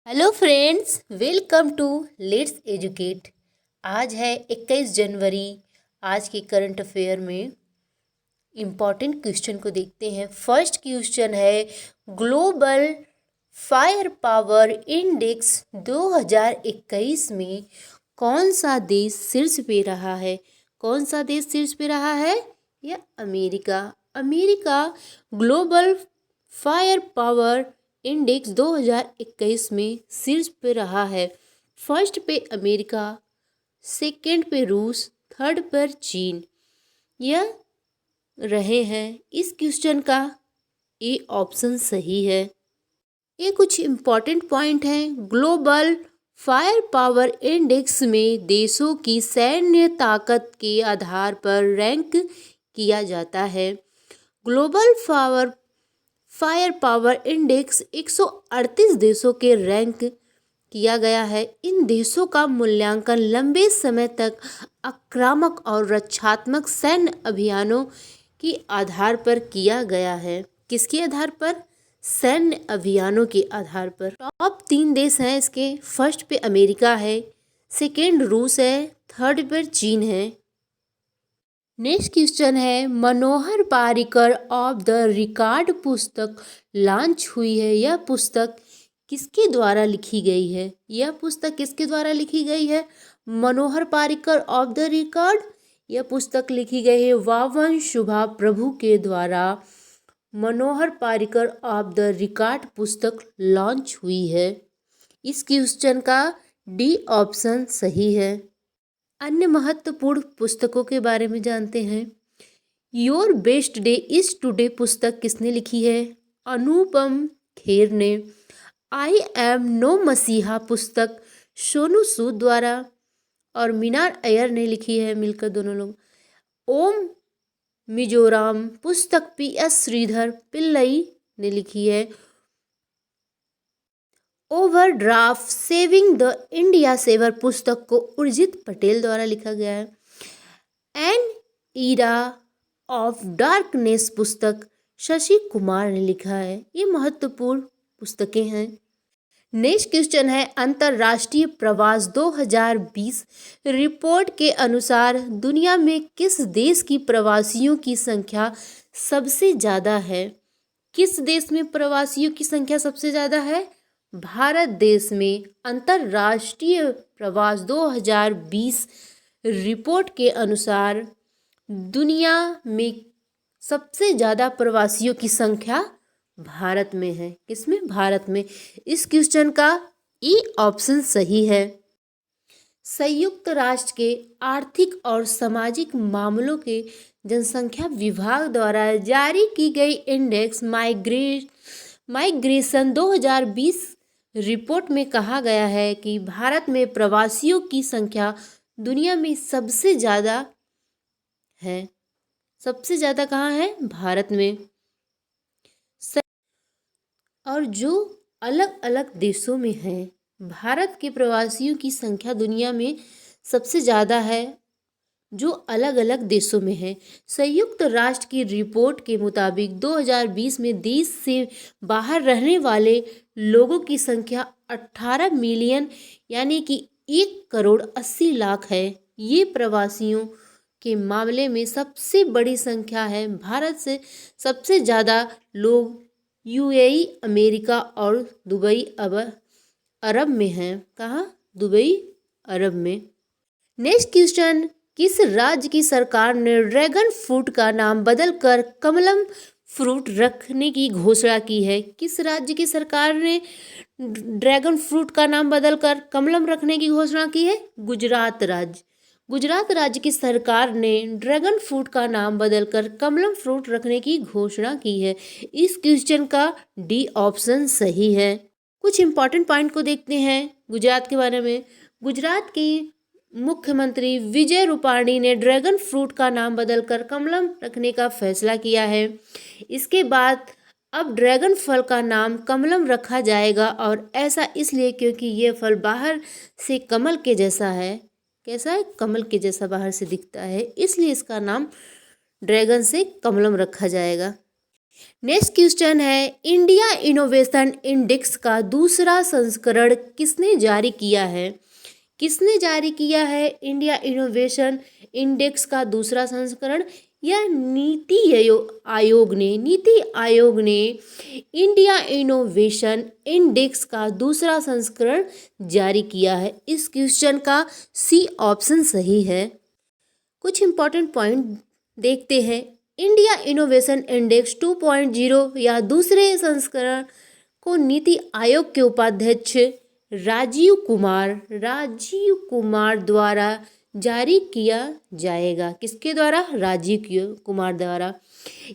Hello friends, welcome to let's educate. आज है 21 जनवरी। आज के करंट अफेयर में इम्पॉर्टेंट क्वेश्चन को देखते हैं। फर्स्ट क्वेश्चन है, ग्लोबल फायर पावर इंडेक्स 2021 में कौन सा देश शीर्ष पे रहा है? कौन सा देश शीर्ष पे रहा है? या America. America global fire power index 2021 में शीर्ष पे रहा है। फर्स्ट पे अमेरिका, सेकंड पे रूस, थर्ड पर चीन यह रहे हैं। इस क्वेश्चन का ए ऑप्शन सही है। ये कुछ इम्पॉर्टेंट पॉइंट हैं। ग्लोबल फायर पावर इंडेक्स में देशों की सैन्य ताकत के आधार पर रैंक किया जाता है। ग्लोबल फायर पावर इंडेक्स 138 देशों के रैंक किया गया है। इन देशों का मूल्यांकन लंबे समय तक आक्रामक और रक्षात्मक सैन्य अभियानों के आधार पर किया गया है। किसके आधार पर? सैन्य अभियानों के आधार पर। टॉप 3 देश हैं इसके। फर्स्ट पे अमेरिका है, सेकेंड रूस है, थर्ड पर चीन है। नेक्स्ट क्वेश्चन है, मनोहर पारिकर ऑफ द रिकॉर्ड पुस्तक लॉन्च हुई है। यह पुस्तक किसके द्वारा लिखी गई है? यह पुस्तक किसके द्वारा लिखी गई है? मनोहर पारिकर ऑफ द रिकॉर्ड। यह पुस्तक लिखी गई है वावन शुभा प्रभु के द्वारा। मनोहर पारिकर ऑफ द रिकॉर्ड पुस्तक लॉन्च हुई है। इस क्वेश्चन का डी ऑप्शन सही है। अन्य महत्वपूर्ण पुस्तकों के बारे में जानते हैं। Your best day is today पुस्तक किसने लिखी है? अनुपम खेर ने। आई एम नो मसीहा पुस्तक सोनू सूद द्वारा और मीनार अय्यर ने लिखी है, मिलकर दोनों लोग। ओम मिजोराम पुस्तक PS श्रीधर पिल्लई ने लिखी है। Overdraft saving the India saver पुस्तक को उर्जित पटेल द्वारा लिखा गया है। एन ईरा ऑफ डार्कनेस पुस्तक शशि कुमार ने लिखा है। ये महत्वपूर्ण पुस्तकें हैं। नेक्स्ट क्वेश्चन है, अंतर्राष्ट्रीय प्रवास 2020 रिपोर्ट के अनुसार दुनिया में किस देश की प्रवासियों की संख्या सबसे ज़्यादा है? किस देश में प्रवासियों की संख्या सबसे ज़्यादा है? भारत देश में अंतर्राष्ट्रीय प्रवास 2020 रिपोर्ट के अनुसार दुनिया में सबसे ज़्यादा प्रवासियों की संख्या भारत में है। किसमें? भारत में। इस क्वेश्चन का ई ऑप्शन सही है। संयुक्त राष्ट्र के आर्थिक और सामाजिक मामलों के जनसंख्या विभाग द्वारा जारी की गई इंडेक्स माइग्रेशन 2020 रिपोर्ट में कहा गया है कि भारत में प्रवासियों की संख्या दुनिया में सबसे ज़्यादा है। सबसे ज़्यादा कहाँ है? भारत में। और जो अलग अलग देशों में है, भारत के प्रवासियों की संख्या दुनिया में सबसे ज़्यादा है जो अलग अलग देशों में है। संयुक्त राष्ट्र की रिपोर्ट के मुताबिक 2020 में देश से बाहर रहने वाले लोगों की संख्या 18 मिलियन यानी कि 1,80,00,000 है। ये प्रवासियों के मामले में सबसे बड़ी संख्या है। भारत से सबसे ज़्यादा लोग UAE, अमेरिका और दुबई अरब में हैं। कहाँ? दुबई अरब में। नेक्स्ट क्वेश्चन, किस राज्य की सरकार ने ड्रैगन फ्रूट का नाम बदलकर कमलम फ्रूट रखने की घोषणा की है? किस राज्य की सरकार ने ड्रैगन फ्रूट का नाम बदलकर कमलम रखने की घोषणा की है? गुजरात राज्य। गुजरात राज्य की सरकार ने ड्रैगन फ्रूट का नाम बदलकर कमलम फ्रूट रखने की घोषणा की है। इस क्वेश्चन का डी ऑप्शन सही है। कुछ इंपॉर्टेंट पॉइंट को देखते हैं गुजरात के बारे में। गुजरात की मुख्यमंत्री विजय रूपाणी ने ड्रैगन फ्रूट का नाम बदलकर कमलम रखने का फैसला किया है। इसके बाद अब ड्रैगन फल का नाम कमलम रखा जाएगा और ऐसा इसलिए क्योंकि ये फल बाहर से कमल के जैसा है। कैसा है? कमल के जैसा बाहर से दिखता है, इसलिए इसका नाम ड्रैगन से कमलम रखा जाएगा। नेक्स्ट क्वेश्चन है, इंडिया इनोवेशन इंडेक्स का दूसरा संस्करण किसने जारी किया है? किसने जारी किया है इंडिया इनोवेशन इंडेक्स का दूसरा संस्करण? यह नीति आयोग ने इंडिया इनोवेशन इंडेक्स का दूसरा संस्करण जारी किया है। इस क्वेश्चन का सी ऑप्शन सही है। कुछ इंपॉर्टेंट पॉइंट देखते हैं। इंडिया इनोवेशन इंडेक्स 2.0 या दूसरे संस्करण को नीति आयोग के उपाध्यक्ष राजीव कुमार द्वारा जारी किया जाएगा। किसके द्वारा? राजीव कुमार द्वारा।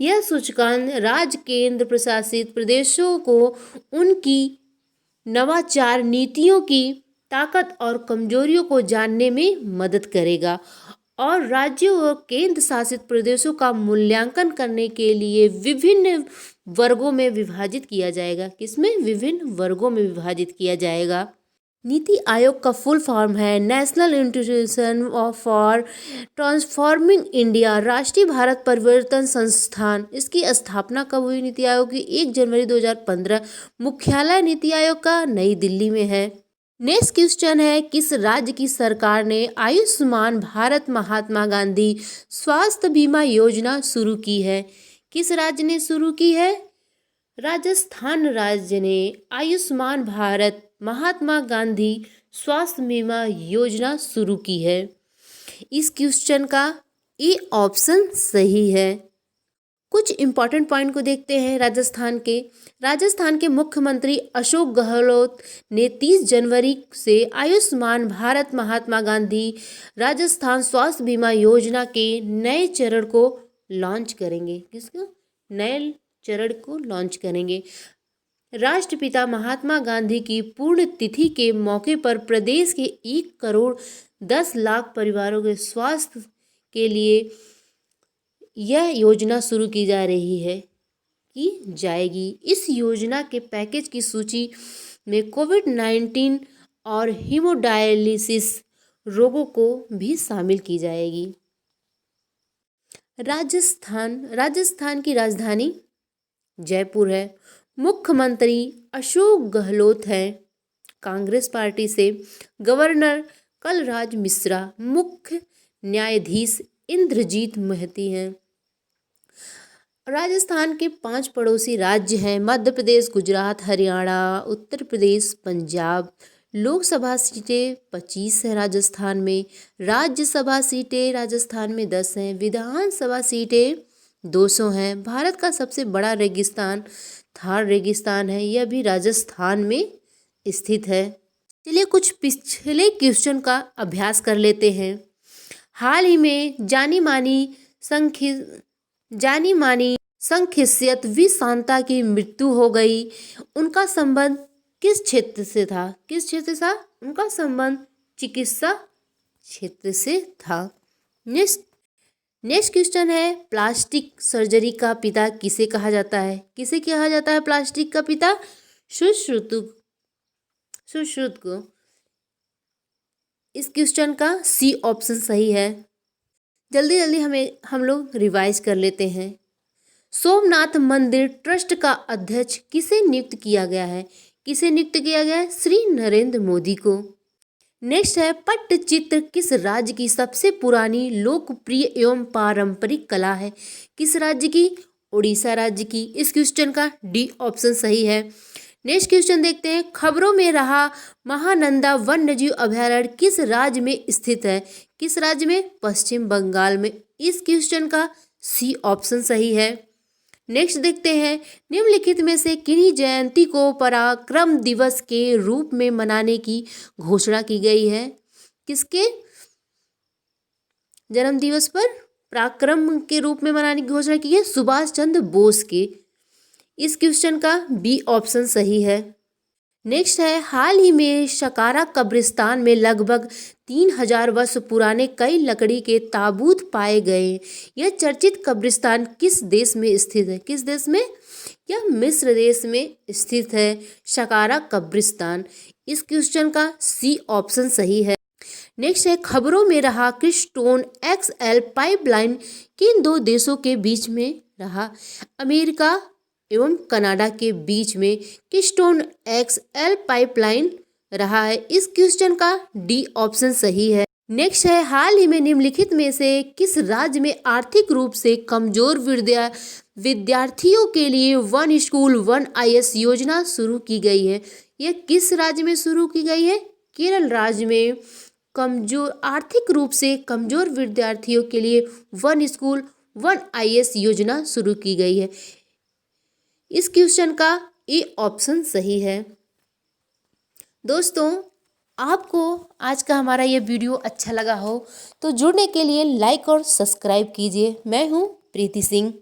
यह सूचकांक राज्य केंद्र प्रशासित प्रदेशों को उनकी नवाचार नीतियों की ताकत और कमजोरियों को जानने में मदद करेगा और राज्यों और केंद्र शासित प्रदेशों का मूल्यांकन करने के लिए विभिन्न वर्गों में विभाजित किया जाएगा। किसमें? विभिन्न वर्गों में विभाजित किया जाएगा। नीति आयोग का फुल फॉर्म है national institution for transforming India, राष्ट्रीय भारत परिवर्तन संस्थान। इसकी स्थापना कब हुई नीति आयोग की? 1 जनवरी 2015। मुख्यालय नीति आयोग का नई दिल्ली में है। नेक्स्ट क्वेश्चन है, किस राज्य की सरकार ने आयुष्मान भारत महात्मा गांधी स्वास्थ्य बीमा योजना शुरू की है? किस राज्य ने शुरू की है? राजस्थान राज्य ने आयुष्मान भारत महात्मा गांधी स्वास्थ्य बीमा योजना शुरू की है। इस क्वेश्चन का ए ऑप्शन सही है। कुछ इंपॉर्टेंट पॉइंट को देखते हैं। राजस्थान के मुख्यमंत्री अशोक गहलोत ने 30 जनवरी से आयुष्मान भारत महात्मा गांधी राजस्थान स्वास्थ्य बीमा योजना के नए चरण को लॉन्च करेंगे। किसका? नए चरण को लॉन्च करेंगे। राष्ट्रपिता महात्मा गांधी की पूर्ण तिथि के मौके पर प्रदेश के 1,10,00,000 परिवारों के स्वास्थ्य के लिए यह योजना शुरू की जाएगी। इस योजना के पैकेज की सूची में कोविड-19 और हीमोडायलिसिस रोगों को भी शामिल की जाएगी। राजस्थान की राजधानी जयपुर है। मुख्यमंत्री अशोक गहलोत हैं कांग्रेस पार्टी से। गवर्नर कलराज मिश्रा, मुख्य न्यायाधीश इंद्रजीत महती हैं। राजस्थान के 5 पड़ोसी राज्य हैं मध्य प्रदेश, गुजरात, हरियाणा, उत्तर प्रदेश, पंजाब। लोकसभा सीटें 25 है राजस्थान में। राज्यसभा सीटें राजस्थान में 10 हैं। विधानसभा सीटें 200 हैं। भारत का सबसे बड़ा रेगिस्तान थार रेगिस्तान है, यह भी राजस्थान में स्थित है। चलिए कुछ पिछले क्वेश्चन का अभ्यास कर लेते हैं। हाल ही में जानी मानी संख्यसियत वी शांता की मृत्यु हो गई। उनका संबंध किस क्षेत्र से था? किस क्षेत्र से था? उनका संबंध चिकित्सा क्षेत्र से था। नेक्स्ट क्वेश्चन है, प्लास्टिक सर्जरी का पिता किसे कहा जाता है? किसे कहा जाता है प्लास्टिक का पिता? सुश्रुत को। इस क्वेश्चन का सी ऑप्शन सही है। जल्दी हम लोग रिवाइज कर लेते हैं। सोमनाथ मंदिर ट्रस्ट का अध्यक्ष किसे नियुक्त किया गया है? किसे नियुक्त किया गया है? श्री नरेंद्र मोदी को। नेक्स्ट है, पट्टचित्र किस राज्य की सबसे पुरानी लोकप्रिय एवं पारंपरिक कला है? किस राज्य की? उड़ीसा राज्य की। इस क्वेश्चन का डी ऑप्शन सही है। नेक्स्ट क्वेश्चन देखते हैं, खबरों में रहा महानंदा वन्यजीव अभयारण्य किस राज्य में स्थित है? किस राज्य में? पश्चिम बंगाल में। इस क्वेश्चन का सी ऑप्शन सही है। नेक्स्ट देखते हैं, निम्नलिखित में से किन्हीं जयंती को पराक्रम दिवस के रूप में मनाने की घोषणा की गई है? किसके जन्म दिवस पर पराक्रम के रूप में मनाने की घोषणा की है? सुभाष चंद्र बोस के। इस क्वेश्चन का बी ऑप्शन सही है। नेक्स्ट है, हाल ही में सकारा कब्रिस्तान में लगभग 3000 वर्ष पुराने कई लकड़ी के ताबूत पाए गए। यह चर्चित कब्रिस्तान किस देश में स्थित है? किस देश में? यह मिस्र देश में स्थित है सकारा कब्रिस्तान। इस क्वेश्चन का सी ऑप्शन सही है। नेक्स्ट है, खबरों में रहा क्रिस्टोन XL पाइपलाइन किन 2 देशों के बीच में रहा? अमेरिका एवं कनाडा के बीच में कीस्टोन XL पाइपलाइन रहा है। इस क्वेश्चन का डी ऑप्शन सही है। नेक्स्ट है, हाल ही में निम्नलिखित में से किस राज्य में आर्थिक रूप से कमजोर विद्यार्थियों के लिए वन स्कूल वन IS योजना शुरू की गई है। यह किस राज्य में शुरू की गई है? केरल राज्य में आर्थिक रूप से कमजोर विद्यार्थियों के लिए वन स्कूल वन IS योजना शुरू की गई है। इस क्वेश्चन का ए ऑप्शन सही है। दोस्तों, आपको आज का हमारा ये वीडियो अच्छा लगा हो तो जुड़ने के लिए लाइक और सब्सक्राइब कीजिए। मैं हूँ प्रीति सिंह।